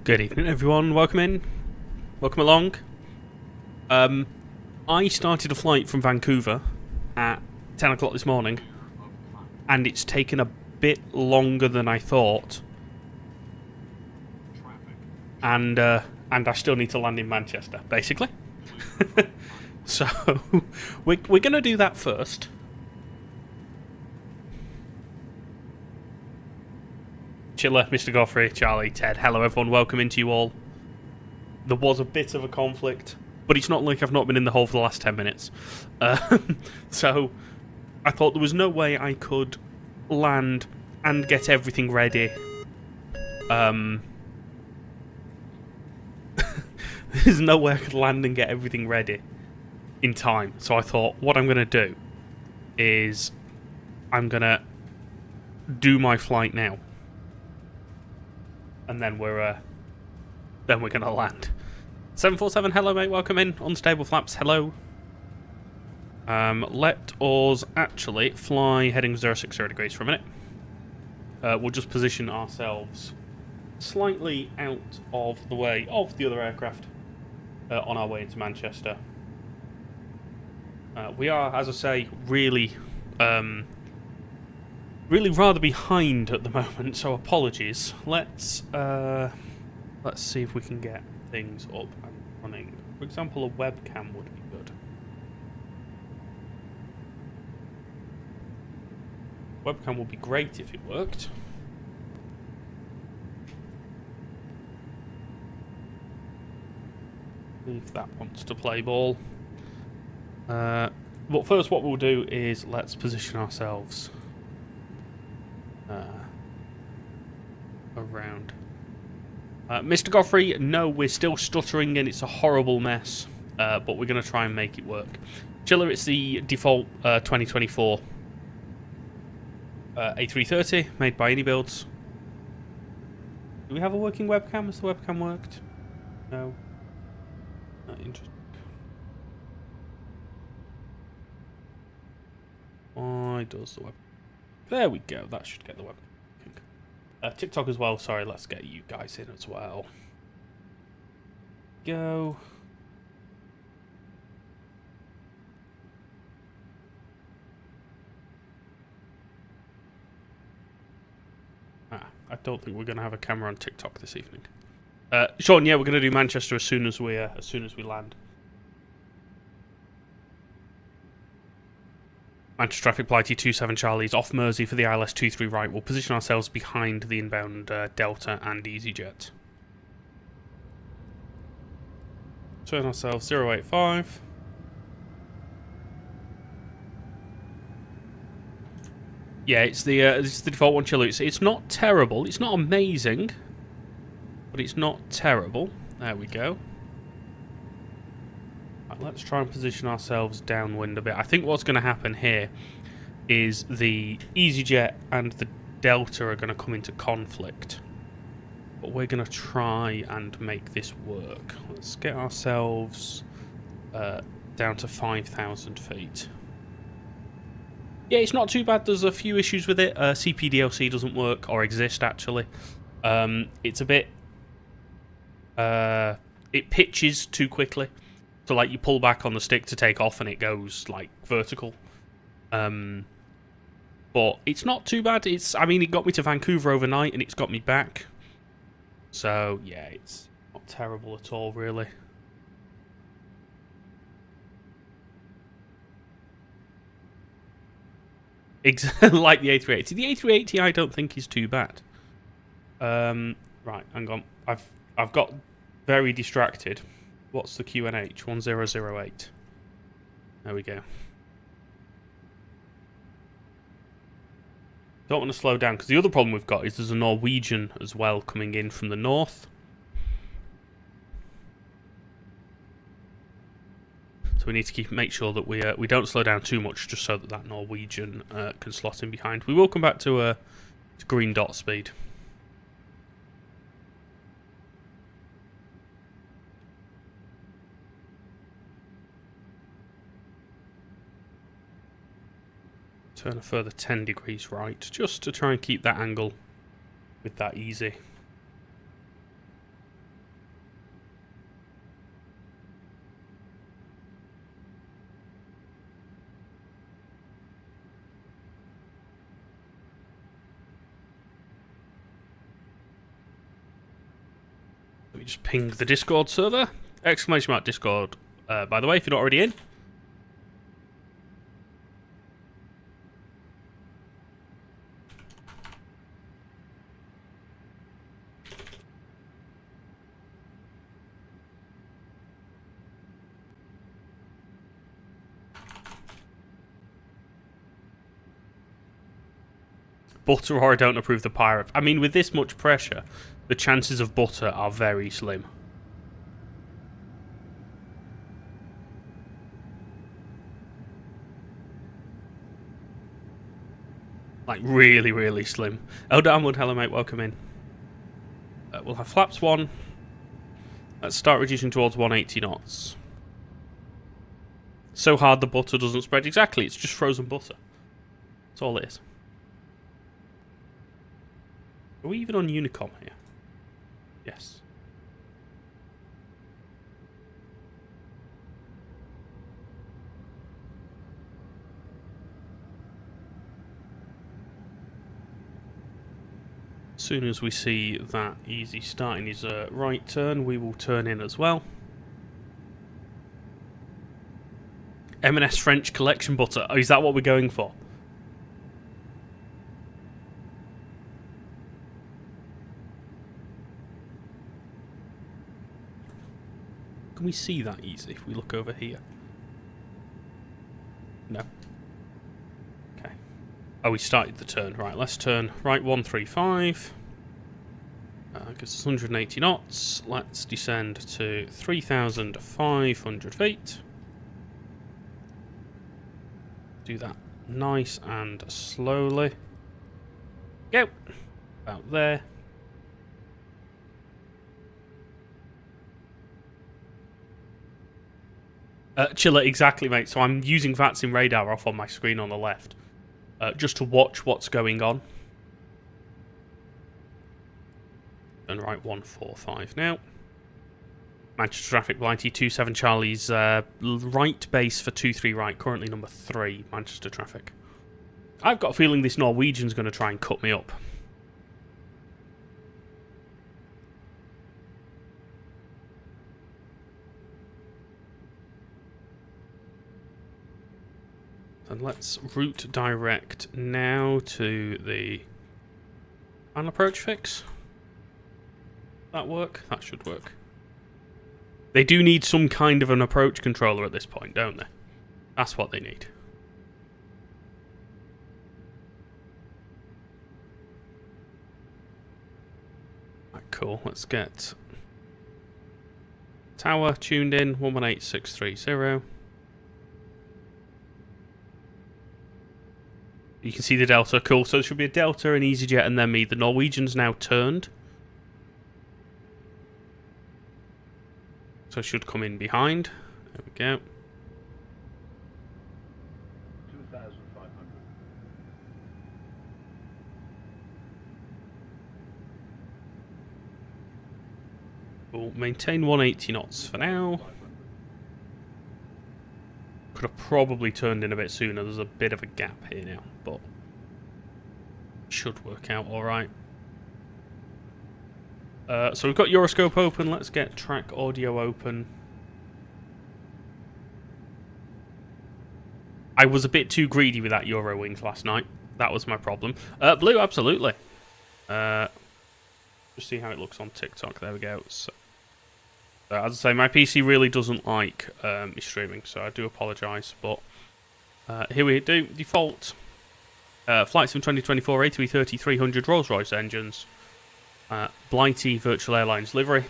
Good evening, everyone. Welcome in. Welcome along. I started a flight from Vancouver at 10 o'clock this morning, and it's taken a bit longer than I thought. And I still need to land in Manchester, basically. So, we're going to do that first. Chiller, Mr. Godfrey, Charlie, Ted, hello everyone, welcome into you all. There was a bit of a conflict, but it's not like I've not been in the hole for the last 10 minutes. So, I thought there was no way I could land and get everything ready. There's no way I could land and get everything ready in time. So I thought, what I'm going to do is I'm going to do my flight now. And then we're going to land. 747, hello mate, welcome in. Unstable flaps, hello. Let us actually fly heading 060 degrees for a minute. We'll just position ourselves slightly out of the way of the other aircraft on our way into Manchester. We are, as I say, really rather behind at the moment, so apologies. Let's see if we can get things up and running. For example, a webcam would be good. Webcam would be great if it worked. If that wants to play ball. But first what we'll do is let's position ourselves around. Mr. Godfrey, no, we're still stuttering and it's a horrible mess, but we're going to try and make it work. Chiller, it's the default 2024 A330 made by Anybuilds. Do we have a working webcam? Has the webcam worked? No. Interesting. Why does the web... There we go, that should get the web. TikTok as well, sorry, let's get you guys in as well. Go. I don't think we're going to have a camera on TikTok this evening. Sean, yeah, we're going to do Manchester as soon as we land. Manchester traffic, Blighty 27 Charlie's off Mersey for the ILS 23 right. We'll position ourselves behind the inbound Delta and EasyJet. Turn ourselves 085. Yeah, it's the default one, Chiller. It's not terrible. It's not amazing, but it's not terrible. There we go. Let's try and position ourselves downwind a bit. I think what's going to happen here is the EasyJet and the Delta are going to come into conflict. But we're going to try and make this work. Let's get ourselves down to 5,000 feet. Yeah, it's not too bad. There's a few issues with it. CPDLC doesn't work, or exist actually. It's a bit... it pitches too quickly. So, like, you pull back on the stick to take off and it goes, like, vertical. But it's not too bad. I mean, it got me to Vancouver overnight and it's got me back. So, yeah, it's not terrible at all, really. Like the A380. The A380 I don't think is too bad. Right, hang on. I've got very distracted. What's the QNH? 1008. There we go. Don't want to slow down, because the other problem we've got is there's a Norwegian as well coming in from the north. So we need to make sure that we don't slow down too much, just so that Norwegian can slot in behind. We will come back to green dot speed. Turn a further 10 degrees right, just to try and keep that angle with that easy. Let me just ping the Discord server. Exclamation mark Discord, by the way, if you're not already in. Butter or I don't approve the pirate. I mean, with this much pressure, the chances of butter are very slim. Like, really, really slim. Oh, Darnwood, hello, mate. Welcome in. We'll have flaps 1. Let's start reducing towards 180 knots. So hard the butter doesn't spread. Exactly, it's just frozen butter. That's all it is. Are we even on Unicom here? Yes. As soon as we see that easy starting his right turn, we will turn in as well. M&S French collection butter. Oh, is that what we're going for? Can we see that easy if we look over here? No. Okay. Oh, we started the turn. Right, let's turn right 135. Because it's 180 knots. Let's descend to 3,500 feet. Do that nice and slowly. Go. About there. Chiller, exactly, mate. So I'm using VATSIM radar off on my screen on the left, just to watch what's going on. And right 145 now. Manchester traffic, Blighty 27 Charlie's right base for 23 right, currently number 3, Manchester traffic. I've got a feeling this Norwegian's going to try and cut me up. And let's route direct now to the final approach fix. That work? That should work. They do need some kind of an approach controller at this point, don't they? That's what they need. Right, cool. Let's get tower tuned in, 118630. You can see the Delta. Cool. So there should be a Delta, an EasyJet, and then me. The Norwegian's now turned. So I should come in behind. There we go. 2,500. We'll maintain 180 knots for now. Could have probably turned in a bit sooner. There's a bit of a gap here now, but should work out all right. So we've got Euroscope open. Let's get track audio open. I was a bit too greedy with that Eurowings last night. That was my problem. Blue, absolutely. Just see how it looks on TikTok. There we go. So, as I say, my PC really doesn't like me streaming, so I do apologise. But here we do. Default Flight Sim 2024 A330-300 Rolls-Royce engines. Blighty Virtual Airlines livery.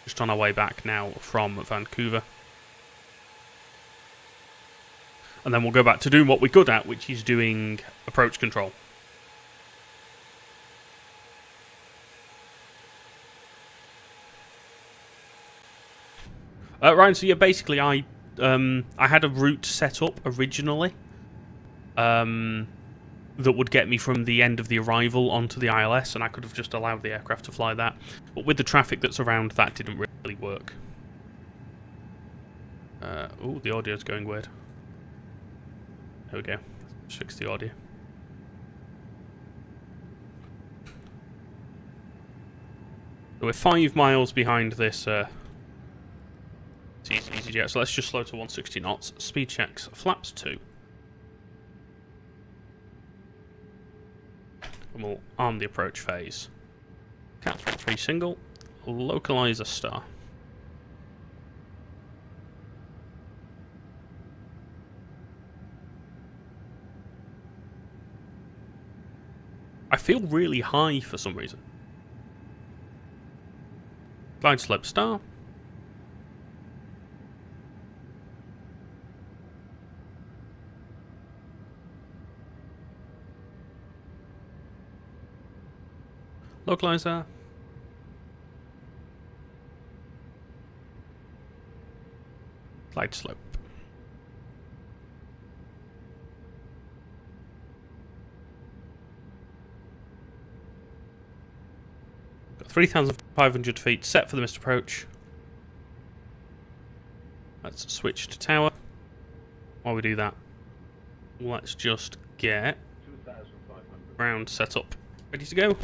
Just on our way back now from Vancouver. And then we'll go back to doing what we're good at, which is doing approach control. Ryan, so yeah, basically I had a route set up originally that would get me from the end of the arrival onto the ILS, and I could have just allowed the aircraft to fly that. But with the traffic that's around, that didn't really work. Oh, the audio's going weird. There we go. Let's fix the audio. So we're 5 miles behind this EasyJet, so let's just slow to 160 knots. Speed checks, flaps 2. And we'll arm the approach phase. Cat 3 single, localizer star. I feel really high for some reason. Glide slope star. Localizer. Glide slope. Got 3,500 feet set for the missed approach. Let's switch to tower. While we do that, let's just get 2,500. ground set up. Ready to go?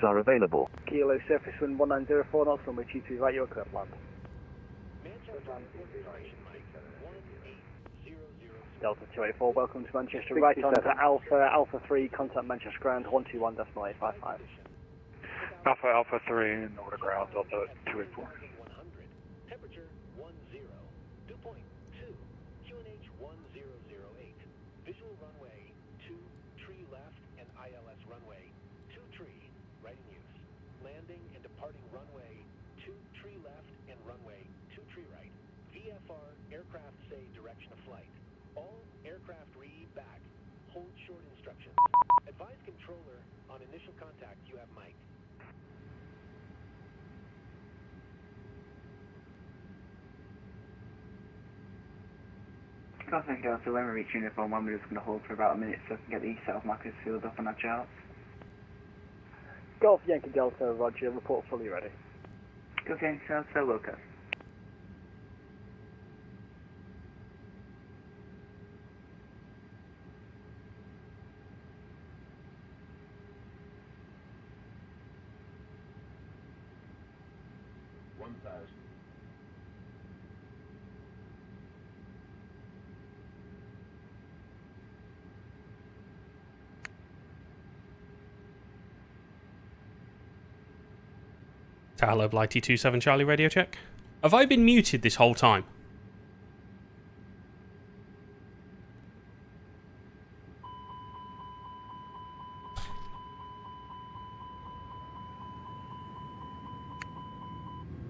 Are available. Kilo surface wind 1904 knots, runway 23 right, your correct land. Delta 284, welcome to Manchester, right on to Alpha 3, contact Manchester ground 121.855. Alpha 3, in order ground, Delta 284. Temperature 10, dew point 2, QNH 1008. Visual runway 2, tree left, and ILS runway 2 tree, right in use. Landing and departing runway 2 tree left and runway 2 tree right. VFR aircraft say direction of flight. All aircraft back. Hold short instructions. Advise controller on initial contact you have Mike. Contact Delta, when we reach uniform 1, we're just going to hold for about a minute so we can get the south markers filled up on our charts. Golf Yankee Delta, roger, report fully ready. Golf Yankee Delta, Wilco. Tower Blight 27 Charlie radio check. Have I been muted this whole time?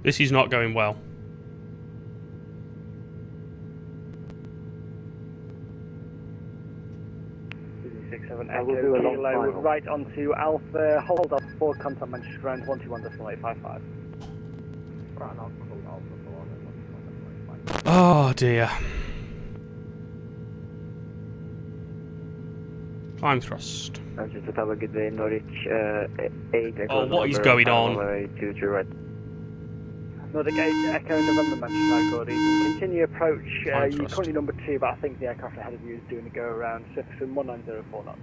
This is not going well. Echo Kilo, right onto Alpha, hold up for contact Manchester ground 121.855. Oh dear. Climb thrust. Manchester Tower, good day, Norwich 8. Oh, what is going on? Right. Nordic 8, Echo November Manchester, good evening. Continue approach, Climb you're thrust. currently number 2, but I think the aircraft ahead of you is doing a go around, surface wind 1904 knots.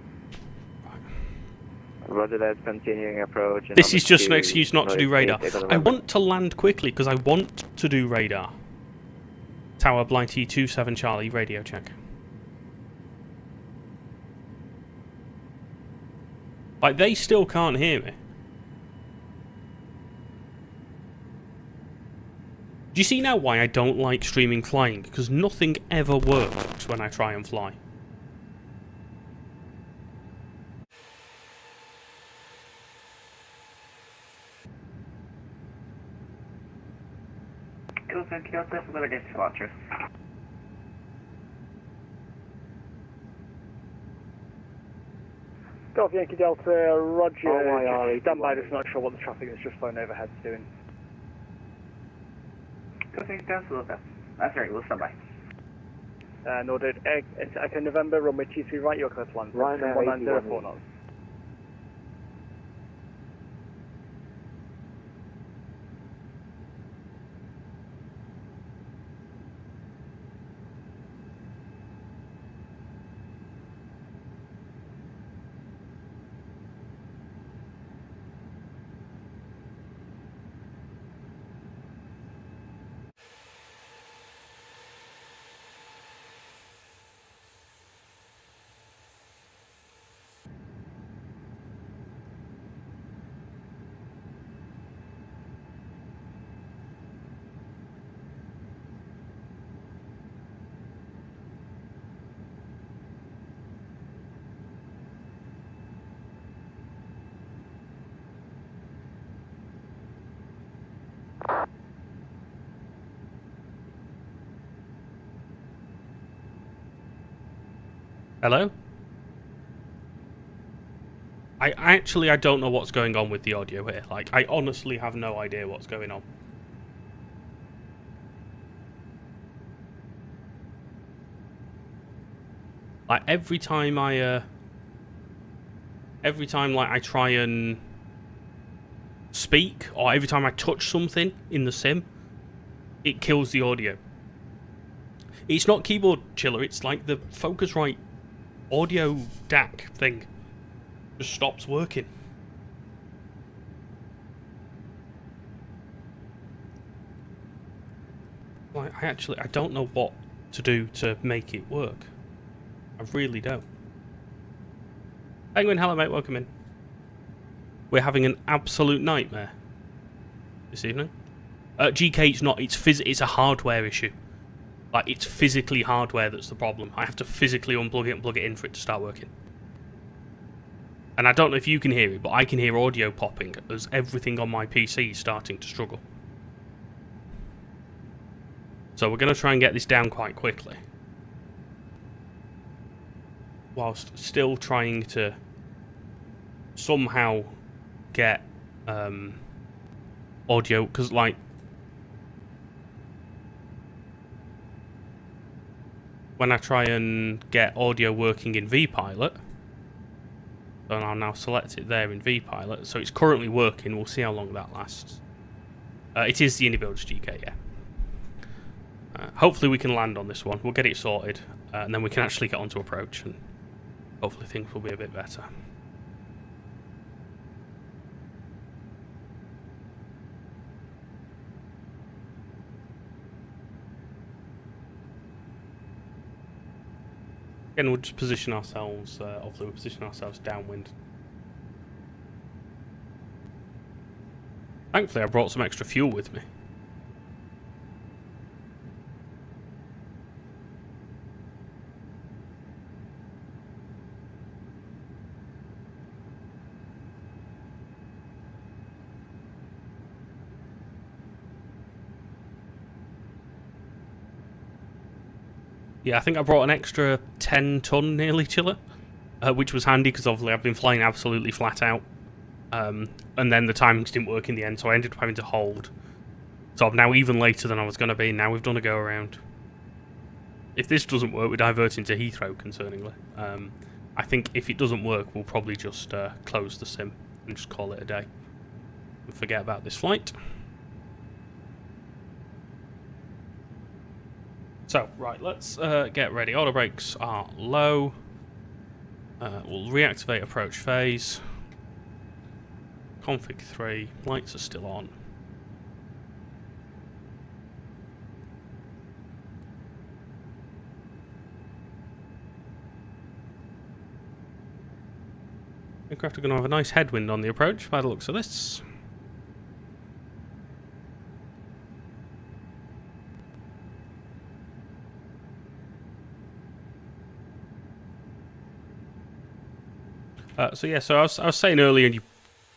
Roger that, continuing approach. This is just an excuse not to do radar. I want to land quickly because I want to do radar. Tower Blighty 27 Charlie radio check. Like, they still can't hear me. Do you see now why I don't like streaming flying? Because nothing ever works when I try and fly. Delta, Delta, we're going to get departure. Golf Yankee Delta, Roger. OYR Stand by, just not sure what the traffic is just flown overhead's doing. Delta, Delta, Delta. That's right, we'll stand by. Noted. Echo November, runway 23 right, your clear to land. Ryanair 1904 knots. Hello? I don't know what's going on with the audio here. Like, I honestly have no idea what's going on. Like, every time like I try and speak, or every time I touch something in the sim, it kills the audio. It's not keyboard chiller, it's like the Focusrite audio DAC thing just stops working. Like, I don't know what to do to make it work. I really don't. Penguin, hello mate, welcome in. We're having an absolute nightmare this evening. GK, it's not, it's a hardware issue. Like, it's physically hardware that's the problem. I have to physically unplug it and plug it in for it to start working. And I don't know if you can hear it, but I can hear audio popping as everything on my PC is starting to struggle. So we're going to try and get this down quite quickly. Whilst still trying to somehow get audio, because like when I try and get audio working in VPilot, so I'll now select it there in VPilot, so it's currently working, we'll see how long that lasts. It is the IndyBuilds GK, yeah. Hopefully we can land on this one, we'll get it sorted, and then we can actually get onto approach, and hopefully things will be a bit better. Again, we'll just position ourselves, hopefully we'll position ourselves downwind. Thankfully I brought some extra fuel with me. Yeah, I think I brought an extra 10 ton nearly chiller, which was handy because obviously I've been flying absolutely flat out. And then the timings didn't work in the end, so I ended up having to hold. So I'm now even later than I was going to be. Now we've done a go around. If this doesn't work, we're diverting to Heathrow, concerningly. I think if it doesn't work, we'll probably just close the sim and just call it a day. And forget about this flight. So, right, let's get ready. Auto brakes are low. We'll reactivate approach phase. Config 3. Lights are still on. Aircraft are going to have a nice headwind on the approach by the looks of this. So yeah, so I was saying earlier, and you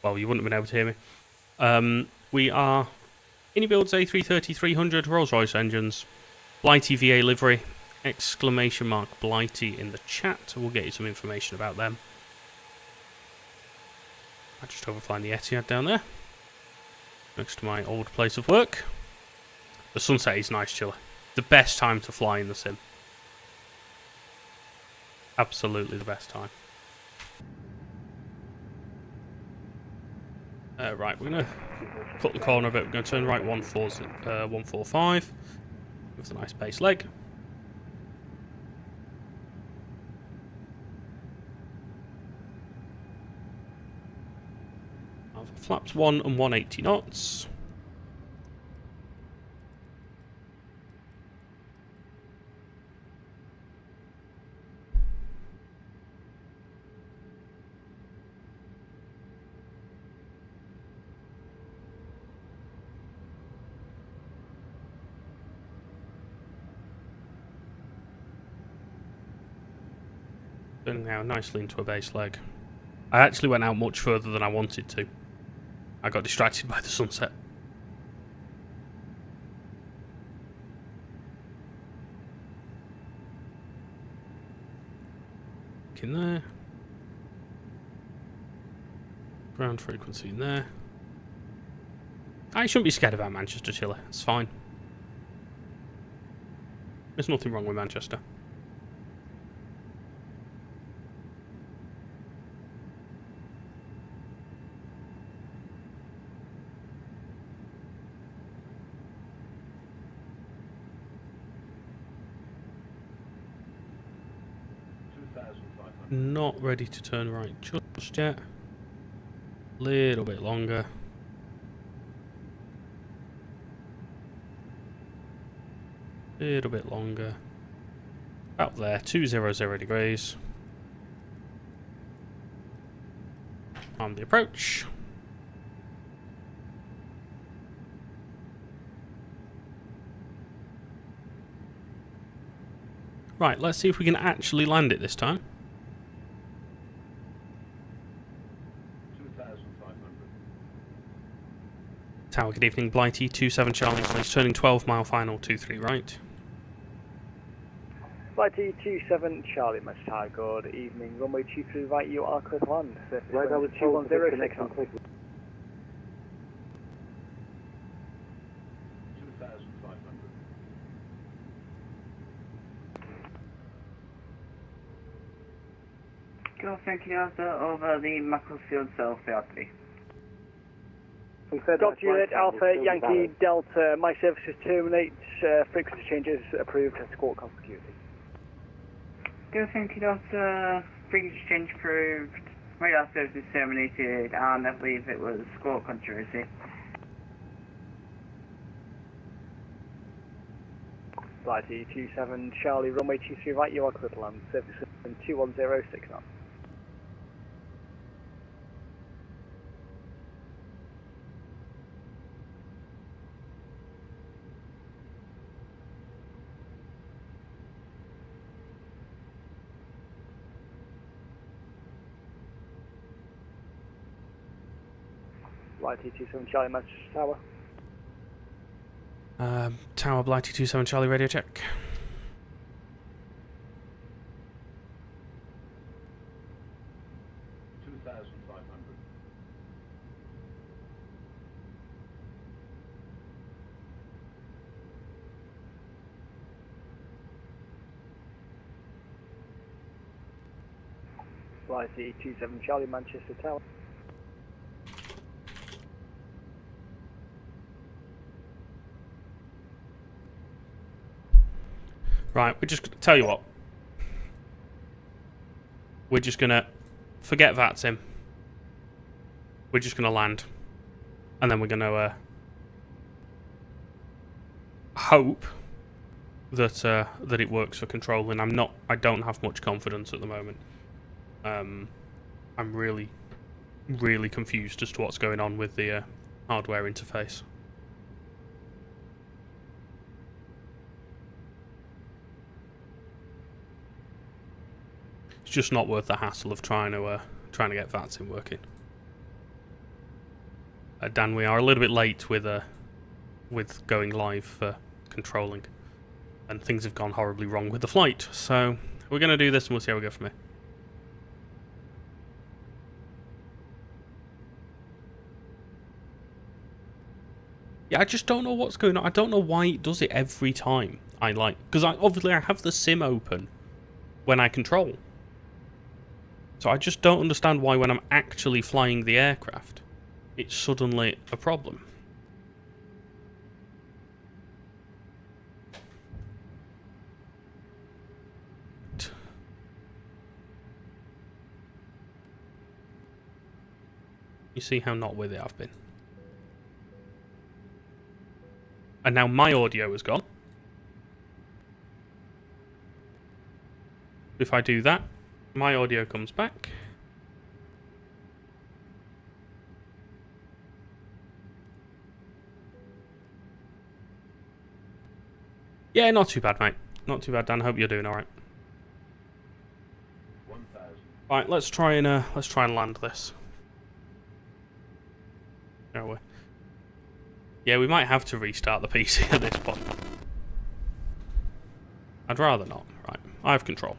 wouldn't have been able to hear me. We are Builds A330-300 Rolls-Royce engines, Blighty VA livery, ! Blighty in the chat. We'll get you some information about them. I'm just overflying the Etihad down there, next to my old place of work. The sunset is nice, chiller. The best time to fly in the sim. Absolutely the best time. Right, we're going to cut the corner a bit. We're going to turn right 145 with a nice base leg. Flaps 1 and 180 knots. Turning now nicely into a base leg. I actually went out much further than I wanted to. I got distracted by the sunset. In there. Ground frequency in there. I shouldn't be scared about Manchester, chiller. It's fine. There's nothing wrong with Manchester. Not ready to turn right just yet. Little bit longer. Little bit longer. About there, 200 degrees. On the approach. Right, let's see if we can actually land it this time. Tower, good evening, Blighty, 27 Charlie, please, turning 12 mile final, 23 right. Blighty 27 Charlie, much tower, good evening, runway 23 right, you are clear to land. Right, I was told 2106 knots. 2,500. Go, thank you, Delta, over the Macclesfield South VRP. Dr. Juliet Alpha Yankee Delta, my services terminate, frequency changes approved, escort consecutively. Go, thank you, Delta, frequency change approved, radar services terminated, and I believe it was escort continuity. Blighty 27 Charlie, runway 23 right, you are clear to land, services 2106 knots. Blighty 27 Charlie, Manchester Tower. Tower, Blighty 27 Charlie, radio check. Blighty 27 Charlie, Manchester Tower. Right, we're just gonna tell you what. We're just gonna forget VATSIM. We're just gonna land, and then we're gonna hope that that it works for controlling. I don't have much confidence at the moment. I'm really confused as to what's going on with the hardware interface. It's just not worth the hassle of trying trying to get VATSIM working. Dan, we are a little bit late with going live for controlling, and things have gone horribly wrong with the flight. So we're going to do this and we'll see how we go from here. Yeah, I just don't know what's going on. I don't know why it does it every time. Because obviously I have the sim open when I control. So I just don't understand why when I'm actually flying the aircraft, it's suddenly a problem. You see how not with it I've been. And now my audio is gone. If I do that, my audio comes back. Yeah, not too bad, mate. Not too bad, Dan. Hope you're doing all right. 1,000. Right, let's try and land this. Shall we? Yeah, we might have to restart the PC at this point. I'd rather not. Right, I have control.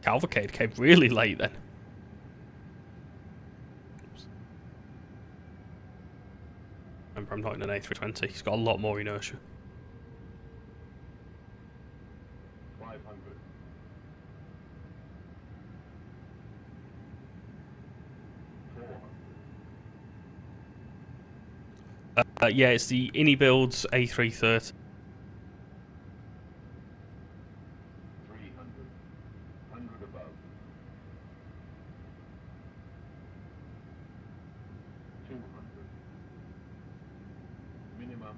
Cavalcade came really late then. Oops. Remember, I'm not in an A320. He's got a lot more inertia. 500. 400. Yeah, it's the Innie Builds A330. 300. 100 above. 200. Minimum.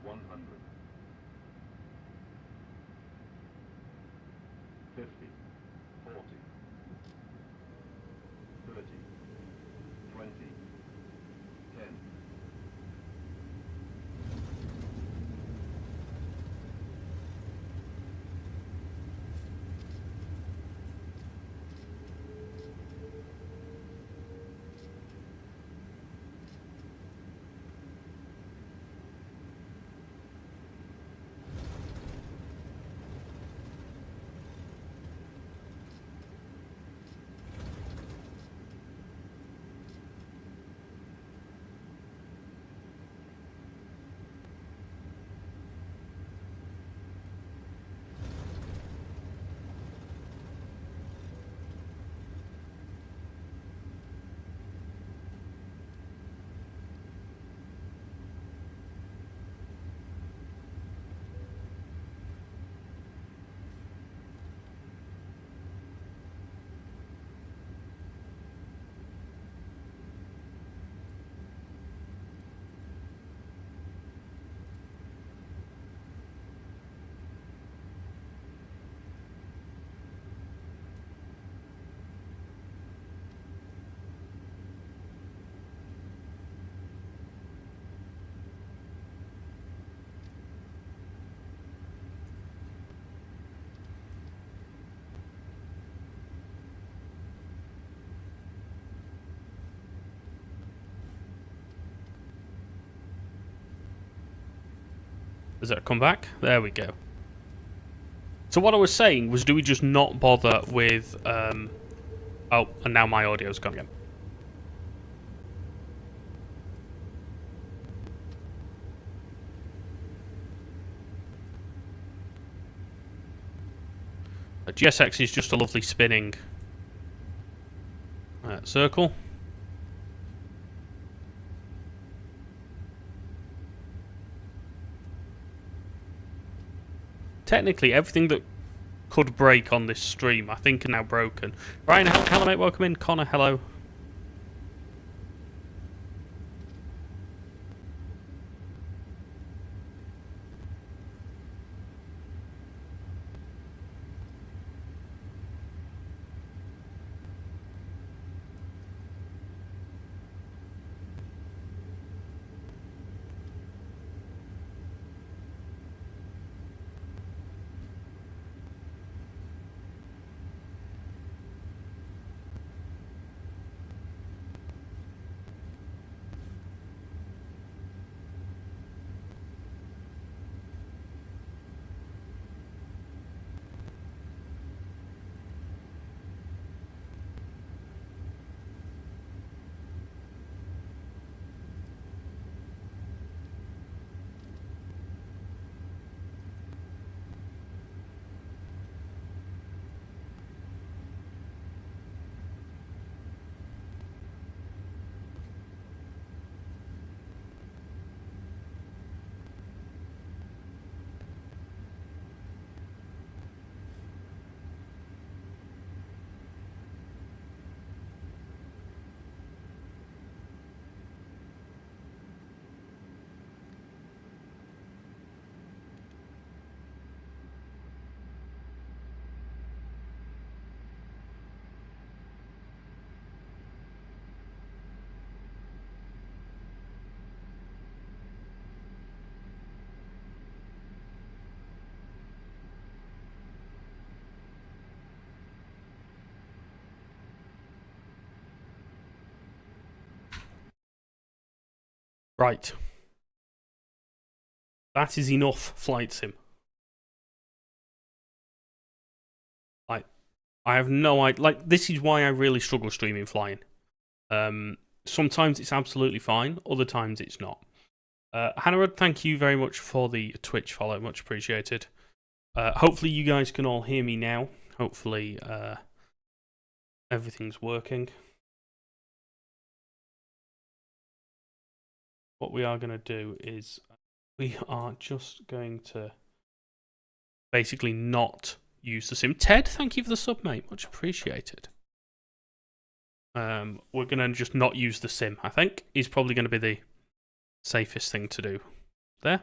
100. 50. 40. 30. 20. 10. Does that come back? There we go. So what I was saying was, do we just not bother with... Oh, and now my audio's gone again. A GSX is just a lovely spinning circle. Technically, everything that could break on this stream, I think, are now broken. Ryan, hello, mate. Welcome in. Connor, hello. Right. That is enough flight sim. I have no idea. Like, this is why I really struggle streaming flying. Sometimes it's absolutely fine. Other times it's not. Hannah, thank you very much for the Twitch follow. Much appreciated. Hopefully you guys can all hear me now. Hopefully everything's working. What we are going to do is we are just going to basically not use the sim. Ted, thank you for the sub, mate. Much appreciated. We're going to just not use the sim, I think. Is probably going to be the safest thing to do there.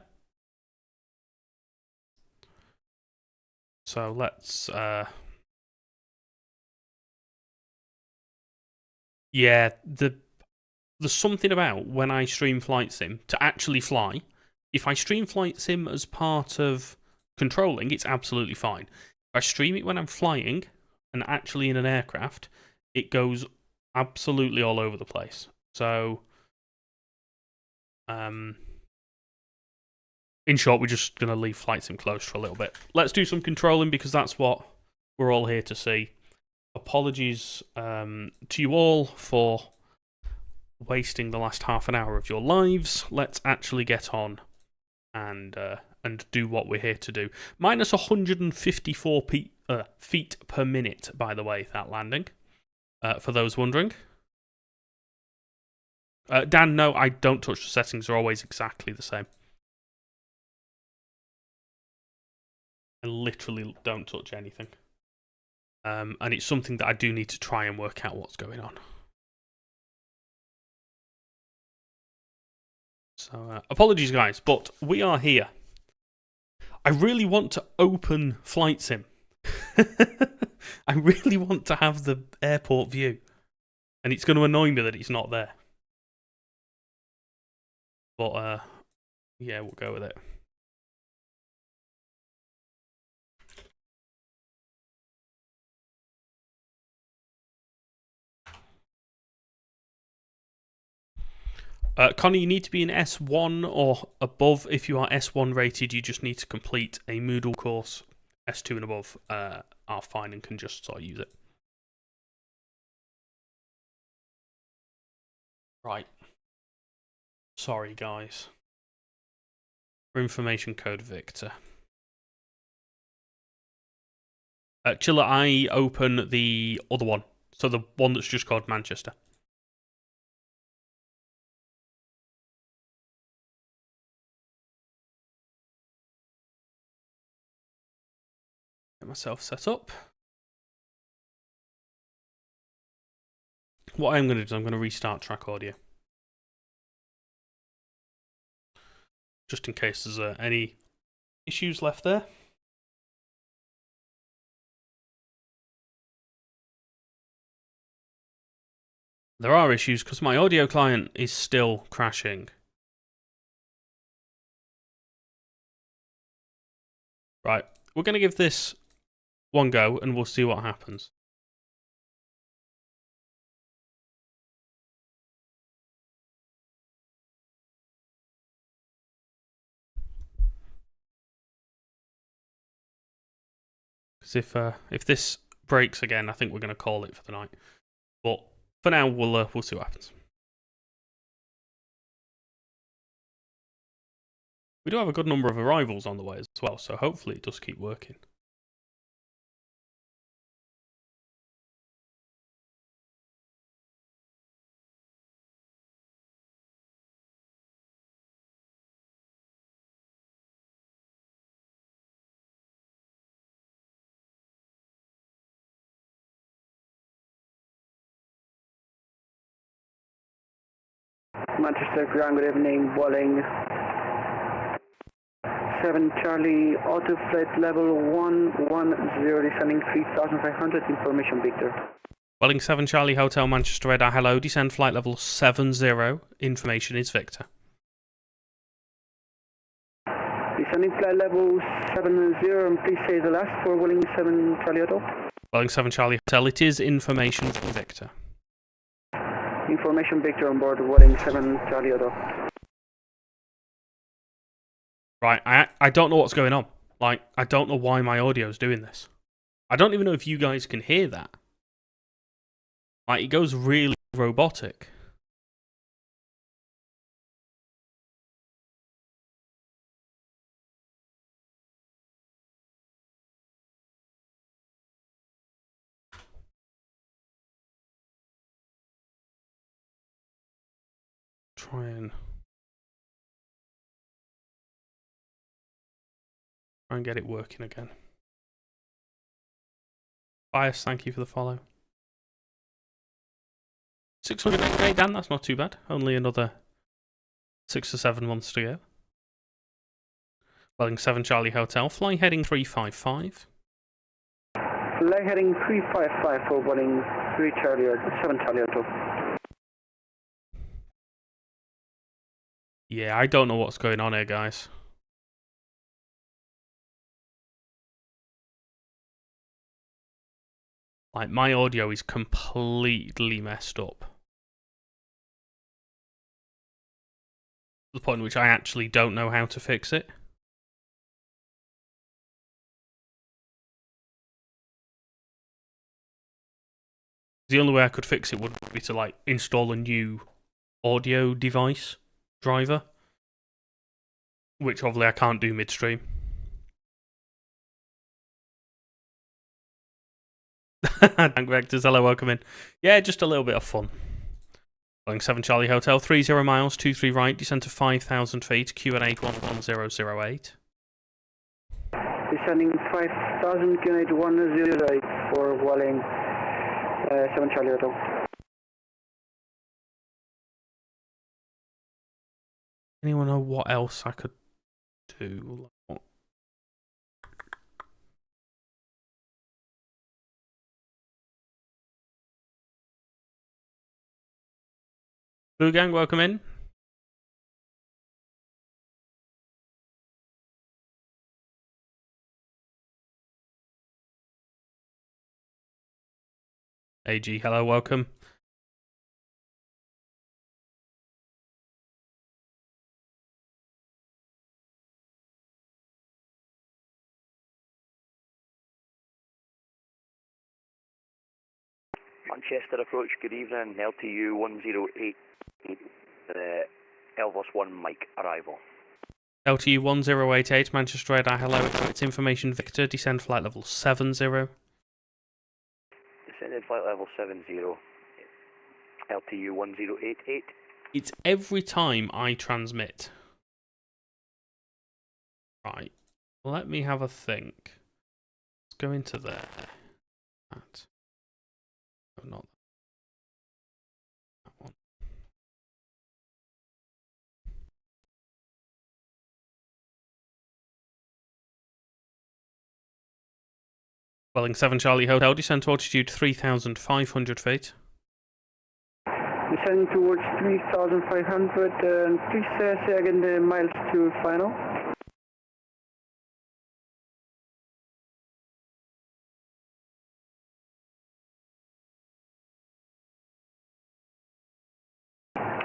So let's... yeah, there's something about when I stream flight sim to actually fly. If I stream flight sim as part of controlling, it's absolutely fine. If I stream it when I'm flying and actually in an aircraft, it goes absolutely all over the place. So, in short, we're just going to leave flight sim closed for a little bit. Let's do some controlling because that's what we're all here to see. Apologies to you all for wasting the last half an hour of your lives. Let's actually get on and do what we're here to do. Minus 154 feet per minute, by the way, that landing. For those wondering. Dan, no, I don't touch the settings. They're always exactly the same. I literally don't touch anything. And it's something that I do need to try and work out what's going on. So, apologies, guys, but we are here. I really want to open flight sim. I really want to have the airport view. And it's going to annoy me that it's not there. But, yeah, we'll go with it. Connie, you need to be in S1 or above. If you are S1 rated, you just need to complete a Moodle course. S2 and above are fine and can just sort of use it. Right. Sorry, guys. For information code Victor. Chiller, I open the other one. So the one that's just called Manchester. Get myself set up. What I'm going to do is I'm going to restart track audio. Just in case there's any issues left there. There are issues because my audio client is still crashing. Right, we're going to give this one go and we'll see what happens. Because if this breaks again, I think we're going to call it for the night. But for now, we'll see what happens. We do have a good number of arrivals on the way as well, so hopefully it does keep working. Manchester Ground, good evening, Welling 7 Charlie, auto flight level 110, descending 3500, information Victor. Welling 7 Charlie Hotel Manchester Radar, hello, descend flight level 70, information is Victor. Descending flight level 70, and please say the last for Welling 7 Charlie Hotel. Welling 7 Charlie Hotel, it is information from Victor. Information Victor on board Welling 7 Charlie Hotel. Right, I don't know what's going on. Like, I don't know why my audio's doing this. I don't even know if you guys can hear that. Like, it goes really robotic. Try and get it working again. Bias, thank you for the follow. 608, Dan, that's not too bad. Only another 6 or 7 months to go. Welling 7 Charlie Hotel, flying heading 355. Fly heading 355 for Welling 3 Charlie, 7 Charlie Hotel. Yeah, I don't know what's going on here, guys. Like, my audio is completely messed up. To the point in which I actually don't know how to fix it. The only way I could fix it would be to, like, install a new audio device driver. Which, obviously, I can't do midstream. Thank Vectors, hello, welcome in. Yeah, just a little bit of fun. Boeing 7 Charlie Hotel, 30 miles, 23 right, descent to 5,000 feet, QNH 11008. Descending 5,000, QNH 108 for Welling 7 Charlie Hotel. Anyone know what else I could do? Blue Gang, welcome in. AG, hello, welcome. Manchester approach, good evening, LTU 108, Elvis 1 Mike, arrival. LTU 1088, Manchester Radar, hello, it's information Victor, descend flight level 70. Descended flight level 70, LTU 1088. It's every time I transmit. Right, let me have a think. Let's go into there. That. Oh, not that one. Welling 7 Charlie Hotel, descent to altitude 3,500 feet. Descending towards 3,500, please say again the miles to final.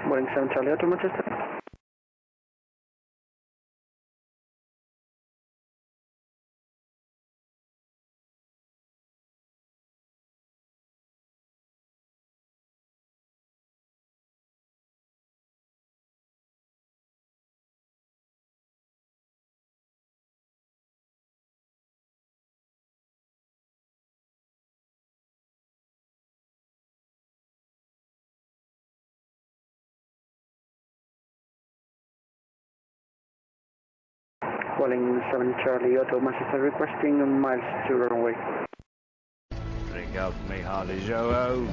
Welling 7 Charlie Hotel, Manchester. Welling 7 Charlie Hotel, Manchester, requesting miles to runway. Drink up me Harley Joe.